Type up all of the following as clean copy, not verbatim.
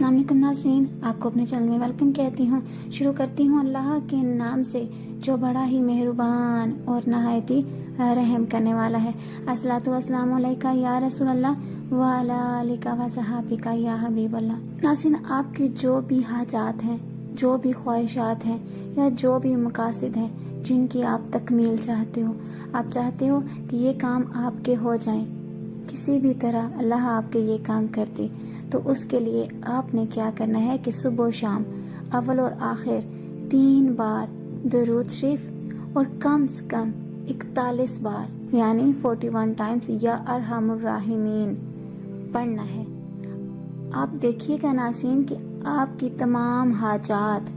अस्सलाम वालेकुम नाज़रीन, आपको अपने चैनल में वेलकम कहती हूँ। शुरू करती हूँ अल्लाह के नाम से जो बड़ा ही मेहरबान और नहायत ही रहम करने वाला है। अस्सलातु वस्सलामु अलैका या रसूल अल्लाह व अला आलिका व सहाबिका या हबीब अल्लाह। नाज़रीन, आपकी जो भी हाजात हैं, जो भी ख्वाहिशात हैं या जो भी मकासद हैं जिनकी आप तकमील चाहते हो, आप चाहते हो कि ये काम आपके हो जाएं, किसी भी तरह अल्लाह आपके ये काम कर दे, तो उसके लिए आपने क्या करना है कि सुबह शाम अव्वल और आखिर 3 बार दरूद शरीफ और कम से कम 41 बार यानी 41 टाइम्स या अरहमुर राहिमीन पढ़ना है। आप देखिएगा नाज़रीन कि आपकी तमाम हाजात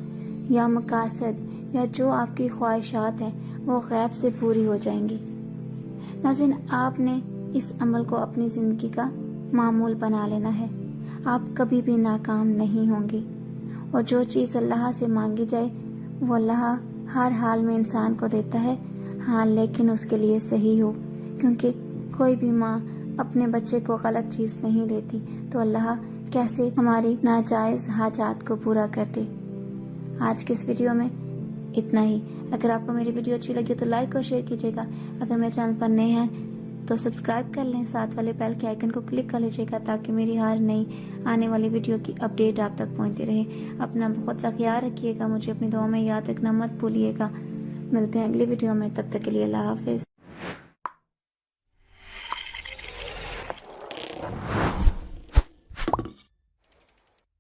या मकासद या जो आपकी ख्वाहिशात हैं वो गैब से पूरी हो जाएंगी। नाज़रीन, आपने इस अमल को अपनी ज़िंदगी का मामूल बना लेना है। आप कभी भी नाकाम नहीं होंगे और जो चीज़ अल्लाह से मांगी जाए वो अल्लाह हर हाल में इंसान को देता है, हाँ, लेकिन उसके लिए सही हो, क्योंकि कोई भी माँ अपने बच्चे को गलत चीज़ नहीं देती, तो अल्लाह कैसे हमारी नाजायज़ हाजात को पूरा कर दे। आज के इस वीडियो में इतना ही। अगर आपको मेरी वीडियो अच्छी लगी तो लाइक और शेयर कीजिएगा। अगर मेरे चैनल पर नए हैं तो सब्सक्राइब कर लें, साथ वाले बेल के आइकन को क्लिक कर लीजिएगा ताकि मेरी हर नई आने वाली वीडियो की अपडेट आप तक पहुंचती रहे। अपना बहुत सा ख्याल रखिएगा, मुझे अपनी दुआ में याद रखना मत भूलिएगा। मिलते हैं अगली वीडियो में, तब तक के लिए अल्लाह हाफिज़।